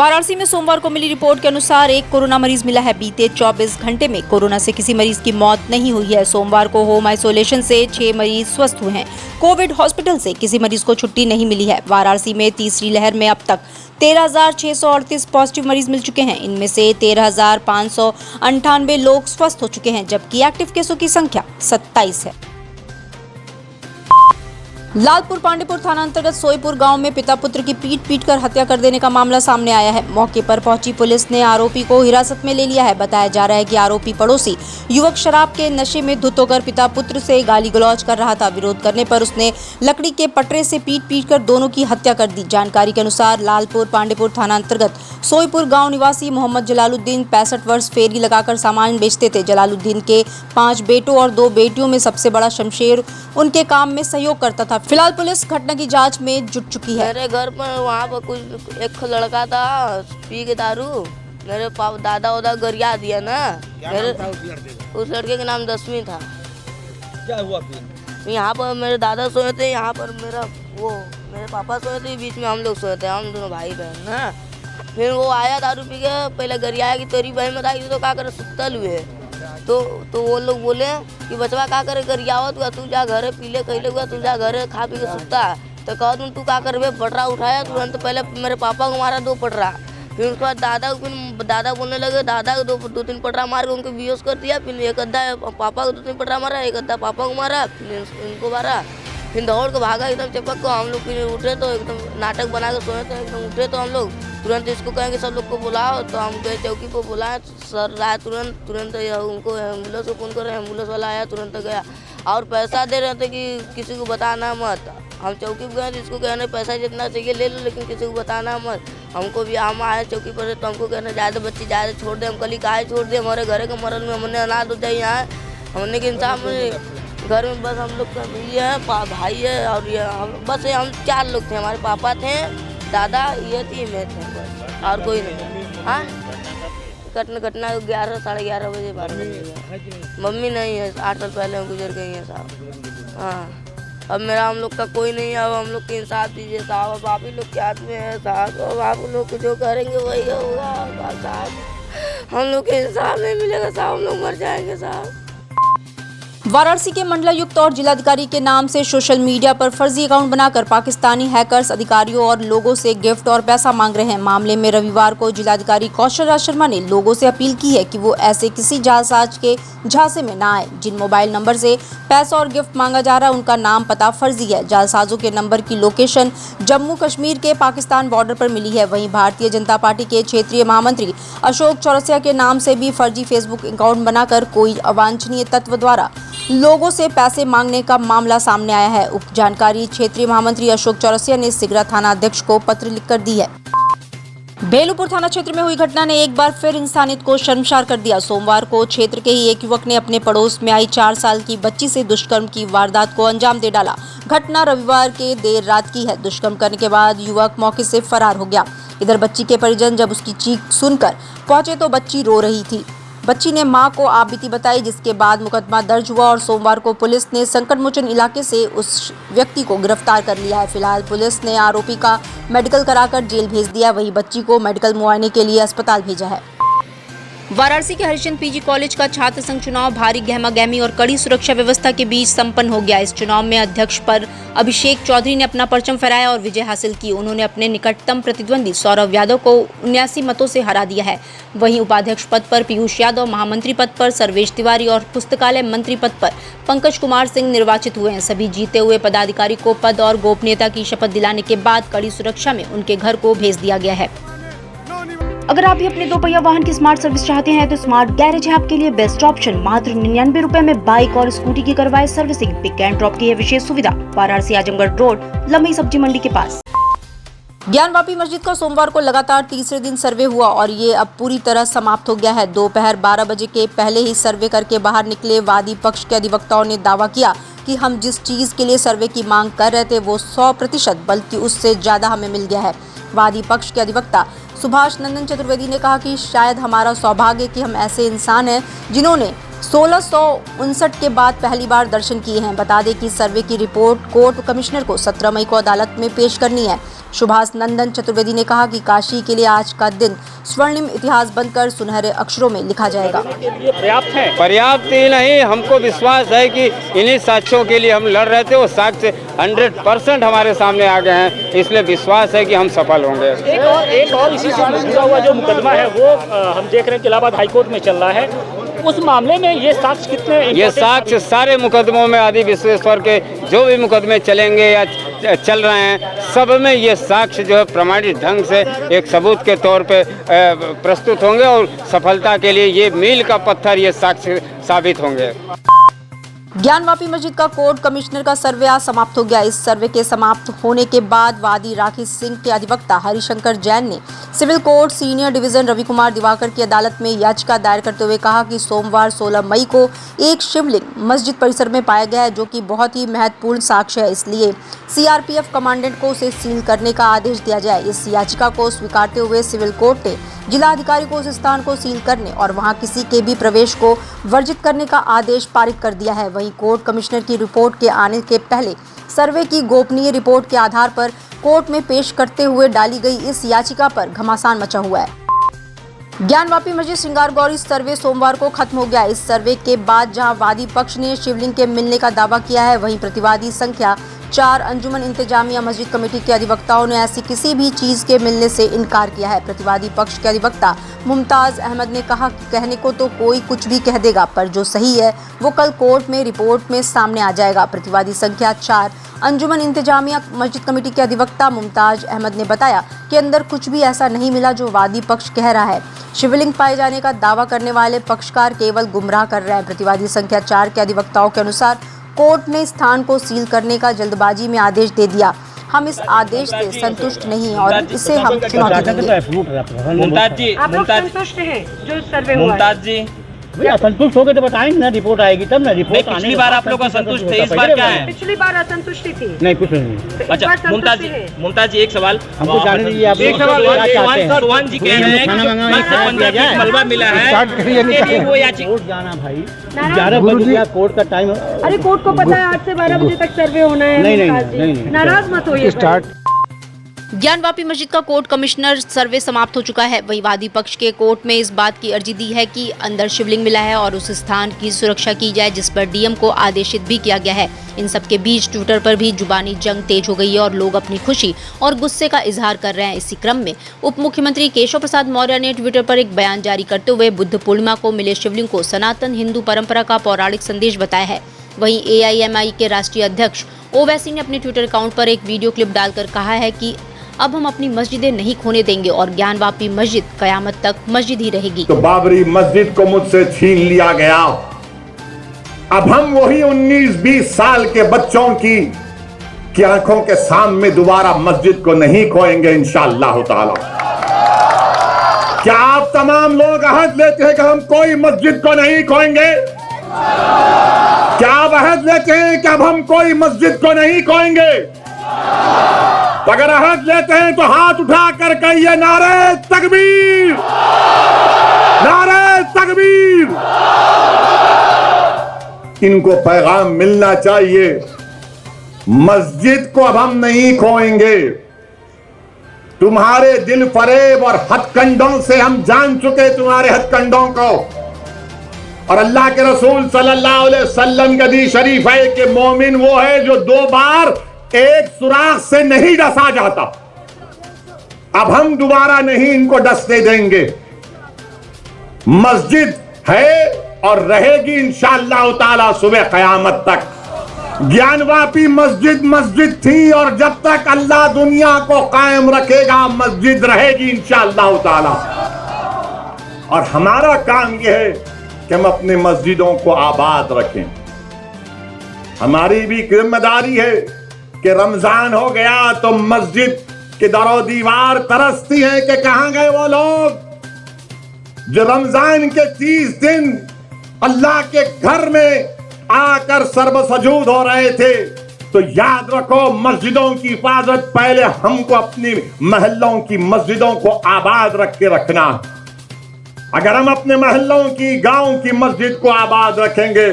वाराणसी में सोमवार को मिली रिपोर्ट के अनुसार एक कोरोना मरीज मिला है। बीते 24 घंटे में कोरोना से किसी मरीज की मौत नहीं हुई है। सोमवार को होम आइसोलेशन से 6 मरीज स्वस्थ हुए हैं। कोविड हॉस्पिटल से किसी मरीज को छुट्टी नहीं मिली है। वाराणसी में तीसरी लहर में अब तक 13,638 पॉजिटिव मरीज मिल चुके हैं। इनमें से 13,598 लोग स्वस्थ हो चुके हैं, जबकि एक्टिव केसों की संख्या 27 है। लालपुर पांडेपुर थाना अंतर्गत सोईपुर गांव में पिता पुत्र की पीट कर हत्या कर देने का मामला सामने आया है। मौके पर पहुंची पुलिस ने आरोपी को हिरासत में ले लिया है। बताया जा रहा है कि आरोपी पड़ोसी युवक शराब के नशे में धुत होकर पिता पुत्र से गाली गलौज कर रहा था। विरोध करने पर उसने लकड़ी के पटरे से पीट कर दोनों की हत्या कर दी। जानकारी के अनुसार लालपुर पांडेपुर थाना अंतर्गत सोईपुर गाँव निवासी मोहम्मद जलालुद्दीन 65 वर्ष फेरी लगाकर सामान बेचते थे। जलालुद्दीन के 5 बेटों और 2 बेटियों में सबसे बड़ा शमशेर उनके काम में सहयोग करता था। फिलहाल पुलिस घटना की जांच में जुट चुकी है। मेरे घर पर वहाँ पर कुछ एक लड़का था, पी के दारू मेरे दादा उदा गरिया दिया ना। उस लड़के का नाम 10वीं था। क्या हुआ फिर? यहाँ पर मेरे दादा सोए थे, यहाँ पर मेरे पापा सोए थे, बीच में हम लोग सोए थे, हम दोनों भाई बहन ना। फिर वो आया दारू पी के, पहले गरिया कि तेरी बहन बताई तो क्या करे सुतल हुए। तो वो लोग बोले कि बचवा का करे गरियावत हुआ, तू जा घरे पीले कहले हुआ, तू जा घरे खा पी के सुता। तो कह तू का करबे, पटरा उठाया तुरंत। पहले मेरे पापा को मारा 2 पटरा, फिर उसके बाद दादा बोलने लगे, दादा को 2-3 पटरा मार के उनको बेहोश कर दिया। फिर एक अद्धा पापा को 2-3 पटरा मारा, एक अद्धा पापा को मारा, फिर इनको मारा। फिर दौड़ के भागा एकदम चपक को। हम लोग फिर उठे तो एकदम नाटक बना के सोए थे। एकदम उठे तो हम लोग तुरंत इसको कहेंगे सब लोग को बुलाओ। तो हम गए चौकी पर, बुलाए सर आया तुरंत उनको एम्बुलेंस को फोन करे, एम्बुलेंस वाला आया तुरंत गया। और पैसा दे रहे थे कि किसी को बताना मत। हम चौकी पर गए तो इसको कहने पैसा जितना चाहिए ले लो, लेकिन किसी को बताना मत। हमको भी हम आए चौकी पर तो हमको कहना ज़्यादा बच्ची ज़्यादा छोड़ दे। हम कल काहे छोड़ दे, हमारे घर के मरल में हमने अनाथ हो जाए। यहाँ हमने के इंसान घर में बस हम लोग का ये है, भाई है और ये हम 4 लोग थे। हमारे पापा थे, दादा ये थी, मैं थे, बस और कोई नहीं। हाँ घटना 11 साढ़े 11 बजे 12 बजे। मम्मी नहीं है, 8 साल पहले हम गुजर गई हैं साहब। हाँ अब मेरा हम लोग का कोई नहीं है। अब हम लोग के इंसाफ दीजिए साहब। अब आप ही लोग के हाथ में है साहब। अब आप लोग जो करेंगे वही होगा साहब। हम लोग के इंसाफ नहीं मिलेगा साहब, हम लोग मर जाएंगे साहब। वाराणसी के मंडलायुक्त और जिलाधिकारी के नाम से सोशल मीडिया पर फर्जी अकाउंट बनाकर पाकिस्तानी हैकर्स अधिकारियों और लोगों से गिफ्ट और पैसा मांग रहे हैं। मामले में रविवार को जिलाधिकारी कौशल राज शर्मा ने लोगों से अपील की है कि वो ऐसे किसी जालसाज के झांसे में ना आए। जिन मोबाइल नंबर से पैसा और गिफ्ट मांगा जा रहा है उनका नाम पता फर्जी है। जालसाजों के नंबर की लोकेशन जम्मू कश्मीर के पाकिस्तान बॉर्डर पर मिली है। वहीं भारतीय जनता पार्टी के क्षेत्रीय महामंत्री अशोक चौरसिया के नाम से भी फर्जी फेसबुक अकाउंट बनाकर कोई अवांछनीय तत्व द्वारा लोगों से पैसे मांगने का मामला सामने आया है। उक्त जानकारी क्षेत्रीय महामंत्री अशोक चौरसिया ने सिगरा थाना अध्यक्ष को पत्र लिखकर दी है। बेलूपुर थाना क्षेत्र में हुई घटना ने एक बार फिर इंसानियत को शर्मसार कर दिया। सोमवार को क्षेत्र के ही एक युवक ने अपने पड़ोस में आई 4 साल की बच्ची से दुष्कर्म की वारदात को अंजाम दे डाला। घटना रविवार के देर रात की है। दुष्कर्म करने के बाद युवक मौके से फरार हो गया। इधर बच्ची के परिजन जब उसकी चीख सुनकर पहुंचे तो बच्ची रो रही थी। बच्ची ने मां को आपबीती बताई, जिसके बाद मुकदमा दर्ज हुआ और सोमवार को पुलिस ने संकटमोचन इलाके से उस व्यक्ति को गिरफ्तार कर लिया है। फिलहाल पुलिस ने आरोपी का मेडिकल कराकर जेल भेज दिया। वहीं बच्ची को मेडिकल मुआयने के लिए अस्पताल भेजा है। वाराणसी के हरिश्चंद्र पीजी कॉलेज का छात्र संघ चुनाव भारी गहमागहमी और कड़ी सुरक्षा व्यवस्था के बीच संपन्न हो गया। इस चुनाव में अध्यक्ष पर अभिषेक चौधरी ने अपना परचम फहराया और विजय हासिल की। उन्होंने अपने निकटतम प्रतिद्वंदी सौरभ यादव को 79 मतों से हरा दिया है। वहीं उपाध्यक्ष पद पर पीयूष यादव, महामंत्री पद पर सर्वेश तिवारी और पुस्तकालय मंत्री पद पर पंकज कुमार सिंह निर्वाचित हुए हैं। सभी जीते हुए पदाधिकारी को पद और गोपनीयता की शपथ दिलाने के बाद कड़ी सुरक्षा में उनके घर को भेज दिया गया है। अगर आप भी अपने 2 पहिया वाहन की स्मार्ट सर्विस चाहते हैं तो स्मार्ट गैरेज है आपके लिए बेस्ट ऑप्शन। मात्र 99 रुपए में बाइक और स्कूटी की करवाए सर्विसिंग। पिक एंड ड्रॉप की है विशेष सुविधा। वाराणसी आजमगढ़ रोड, लंबी सब्जी मंडी के पास। ज्ञानवापी मस्जिद का सोमवार को लगातार तीसरे दिन सर्वे हुआ और ये अब पूरी तरह समाप्त हो गया है। दोपहर 12 बजे के पहले ही सर्वे करके बाहर निकले वादी पक्ष के अधिवक्ताओं ने दावा किया कि हम जिस चीज के लिए सर्वे की मांग कर रहे थे वो 100% बल्कि उससे ज्यादा हमें मिल गया है। वादी पक्ष के अधिवक्ता सुभाष नंदन चतुर्वेदी ने कहा कि शायद हमारा सौभाग्य कि हम ऐसे इंसान हैं जिन्होंने 1659 के बाद पहली बार दर्शन किए हैं। बता दें कि सर्वे की रिपोर्ट कोर्ट कमिश्नर को 17 मई को अदालत में पेश करनी है। सुभाष नंदन चतुर्वेदी ने कहा कि काशी के लिए आज का दिन स्वर्णिम इतिहास बनकर सुनहरे अक्षरों में लिखा जाएगा। पर्याप्त है? पर्याप्त ही नहीं, हमको विश्वास है कि इन्हीं साक्ष्यों के लिए हम लड़ रहे थे, वो साक्ष्य 100% हमारे सामने आ गए हैं, इसलिए विश्वास है कि हम सफल होंगे। एक और इसी से जुड़ा हुआ जो मुकदमा है वो हम देख रहे हैं कि इलाहाबाद हाईकोर्ट में चल रहा है। उस मामले में ये साक्ष्य कितने? ये साक्ष्य सारे मुकदमों में आदि विश्वेश्वर के जो भी मुकदमे चलेंगे या चल रहे हैं, सब में ये साक्ष्य जो है प्रमाणित ढंग से एक सबूत के तौर पे प्रस्तुत होंगे और सफलता के लिए ये मील का पत्थर ये साक्ष्य साबित होंगे। ज्ञानवापी मस्जिद का कोर्ट कमिश्नर का सर्वे आज समाप्त हो गया। इस सर्वे के समाप्त होने के बाद वादी राखी सिंह के अधिवक्ता हरिशंकर जैन ने civil court senior division Ravi Kumar Diwakar की अदालत में याचिका दायर करते हुए कहा कि सोमवार 16 मई को एक शिवलिंग मस्जिद परिसर में पाया गया है, जो कि बहुत ही महत्वपूर्ण साक्ष्य है, इसलिए सीआरपीएफ कमांडेंट को उसे सील करने का आदेश दिया जाए। इस याचिका को स्वीकारते हुए सिविल कोर्ट ने जिलाधिकारी को उस स्थान को सील करने और वहां किसी के भी प्रवेश को वर्जित करने का आदेश पारित कर दिया है। वहीं कोर्ट कमिश्नर की रिपोर्ट के आने के पहले सर्वे की गोपनीय रिपोर्ट के आधार पर कोर्ट में पेश करते हुए डाली गई इस याचिका पर घमासान मचा हुआ है। ज्ञानवापी मस्जिद श्रृंगार गौरी सर्वे सोमवार को खत्म हो गया। इस सर्वे के बाद जहां वादी पक्ष ने शिवलिंग के मिलने का दावा किया है, वहीं प्रतिवादी संख्या 4 अंजुमन इंतजामिया मस्जिद कमेटी के अधिवक्ताओं ने ऐसी किसी भी चीज के मिलने से इनकार किया है। प्रतिवादी पक्ष के अधिवक्ता मुमताज अहमद ने कहा कि कहने को तो कोई कुछ भी कह देगा, पर जो सही है वो कल कोर्ट में रिपोर्ट में सामने आ जाएगा। प्रतिवादी संख्या 4 अंजुमन इंतजामिया मस्जिद कमेटी के अधिवक्ता मुमताज अहमद ने बताया कि अंदर कुछ भी ऐसा नहीं मिला जो वादी पक्ष कह रहा है। शिवलिंग पाए जाने का दावा करने वाले पक्षकार केवल गुमराह कर रहे हैं। प्रतिवादी संख्या 4 के अधिवक्ताओं के अनुसार कोर्ट ने स्थान को सील करने का जल्दबाजी में आदेश दे दिया। हम इस आदेश से संतुष्ट नहीं हैं और इसे हम चुनौती देंगे। मुमताज जी, आप लोग संतुष्ट हैं जो सर्वे हुआ है? मुमताज जी, भैया संतुष्ट हो गए तो बताएंगे ना, रिपोर्ट आएगी तब ना। रिपोर्ट आने पिछली बार आप लोग असंतुष्ट थे, इस बार क्या है? पिछली बार असंतुष्टि थी। नहीं, कुछ नहीं। अच्छा मुमताज जी एक सवाल हमको जाने दीजिए, आप एक सवाल सोहान जी कह रहे हैं कि मलबा मिला है, वो याचिका जाना भाई 11 बजे कोर्ट का टाइम। अरे कोर्ट को पता है 8 से 12 बजे तक सर्वे होना है। नहीं, नाराज मत होइए। ज्ञानवापी मस्जिद का कोर्ट कमिश्नर सर्वे समाप्त हो चुका है। वहीं वादी पक्ष के कोर्ट में इस बात की अर्जी दी है कि अंदर शिवलिंग मिला है और उस स्थान की सुरक्षा की जाए, जिस पर डीएम को आदेशित भी किया गया है। इन सब के बीच ट्विटर पर भी जुबानी जंग तेज हो गई है और लोग अपनी खुशी और गुस्से का इजहार कर रहे हैं। इसी क्रम में उप मुख्यमंत्री केशव प्रसाद मौर्य ने ट्विटर पर एक बयान जारी करते हुए बुद्ध पूर्णिमा को मिले शिवलिंग को सनातन हिंदू परंपरा का पौराणिक संदेश बताया है। वहीं AIMI के राष्ट्रीय अध्यक्ष ओवैसी ने अपने ट्विटर अकाउंट पर एक वीडियो क्लिप डालकर कहा है कि अब हम अपनी मस्जिदें नहीं खोने देंगे और ज्ञानवापी मस्जिद कयामत तक मस्जिद ही रहेगी। तो बाबरी मस्जिद को मुझसे छीन लिया गया, अब हम वही 19-20 साल के बच्चों की आंखों के सामने दोबारा मस्जिद को नहीं खोएंगे इंशाअल्लाह ताला। क्या आप तमाम लोग अहद लेते हैं कि हम कोई मस्जिद को नहीं खोएंगे? क्या आप अहद लेते हैं कि अब हम कोई मस्जिद को नहीं खोएंगे? अगर अहद लेते हैं तो हाथ उठा कर कहिए नारे तकबीर, नारे तकबीर। इनको पैगाम मिलना चाहिए, मस्जिद को अब हम नहीं खोएंगे। तुम्हारे दिल फरेब और हथकंडों से हम जान चुके तुम्हारे हथकंडों को, और अल्लाह के रसूल सल्लल्लाहु अलैहि वसल्लम का हदीस शरीफ है कि मोमिन वो है जो 2 बार एक सुराख से नहीं डसा जाता। अब हम दोबारा नहीं इनको डसने देंगे। मस्जिद है और रहेगी इंशाअल्लाह ताला सुबह क़यामत तक। ज्ञानवापी मस्जिद मस्जिद थी और जब तक अल्लाह दुनिया को कायम रखेगा मस्जिद रहेगी इंशाअल्लाह ताला। और हमारा काम यह है कि हम अपने मस्जिदों को आबाद रखें। हमारी भी जिम्मेदारी है कि रमजान हो गया तो मस्जिद के दरो दीवार तरसती है कि कहां गए वो लोग जो रमजान के 30 दिन अल्लाह के घर में आकर सर्वसजूद हो रहे थे। तो याद रखो, मस्जिदों की हिफाजत पहले हमको अपनी महल्लों की मस्जिदों को आबाद रख के रखना। अगर हम अपने महल्लों की गांव की मस्जिद को आबाद रखेंगे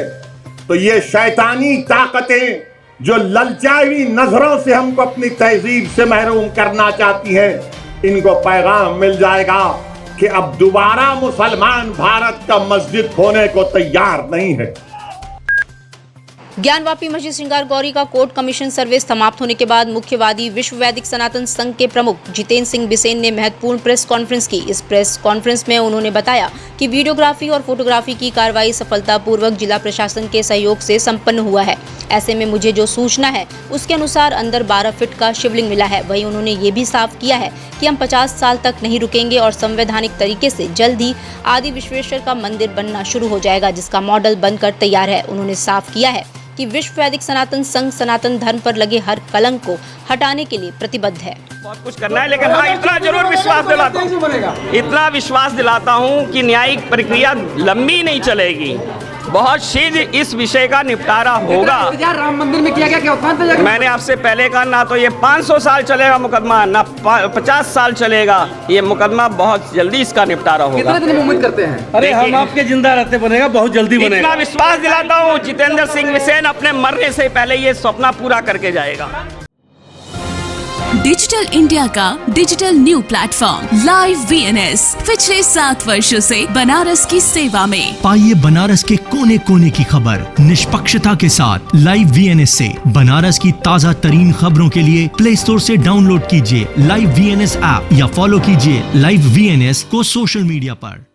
तो ये शैतानी ताकतें जो ललचाई नजरों से हमको अपनी तहजीब से महरूम करना चाहती है, इनको पैगाम मिल जाएगा कि अब दोबारा मुसलमान भारत का मस्जिद होने को तैयार नहीं है। ज्ञानवापी मस्जिद श्रृंगार गौरी का कोर्ट कमीशन सर्वे समाप्त होने के बाद मुख्यवादी विश्व वैदिक सनातन संघ के प्रमुख जितेंद्र सिंह बिसेन ने महत्वपूर्ण प्रेस कॉन्फ्रेंस की। इस प्रेस कॉन्फ्रेंस में उन्होंने बताया कि वीडियोग्राफी और फोटोग्राफी की कार्रवाई सफलतापूर्वक जिला प्रशासन के सहयोग से संपन्न हुआ है। ऐसे में मुझे जो सूचना है उसके अनुसार अंदर 12 फीट का शिवलिंग मिला है। वहीं उन्होंने ये भी साफ किया है कि हम 50 साल तक नहीं रुकेंगे और संवैधानिक तरीके से जल्द ही आदि विश्वेश्वर का मंदिर बनना शुरू हो जाएगा, जिसका मॉडल बनकर तैयार है। उन्होंने साफ किया है कि विश्व वैदिक सनातन संघ सनातन धर्म पर लगे हर कलंक को हटाने के लिए प्रतिबद्ध है। बहुत कुछ करना है, लेकिन हाँ इतना जरूर विश्वास दिलाता हूँ, इतना विश्वास दिलाता हूँ कि न्यायिक प्रक्रिया लंबी नहीं चलेगी, बहुत शीघ्र इस विषय का निपटारा होगा। राम मंदिर में किया गया क्या? मैंने आपसे पहले कहा, ना तो ये 500 साल चलेगा मुकदमा, ना 50 साल चलेगा ये मुकदमा, बहुत जल्दी इसका निपटारा होगा। कितने दिन में उम्मीद करते हैं? अरे हम आपके जिंदा रहते बनेगा, बहुत जल्दी बनेगा। इतना विश्वास दिलाता हूँ, जितेंद्र सिंह बिसेन अपने मरने से पहले ये सपना पूरा करके जाएगा। डिजिटल इंडिया का digital new platform live VNS पिछले 7 वर्षों से बनारस की सेवा में। पाइए बनारस के कोने कोने की खबर निष्पक्षता के साथ। लाइव VNS से बनारस की ताज़ा तरीन खबरों के लिए प्ले स्टोर से डाउनलोड कीजिए लाइव VNS ऐप या फॉलो कीजिए लाइव VNS को सोशल मीडिया पर।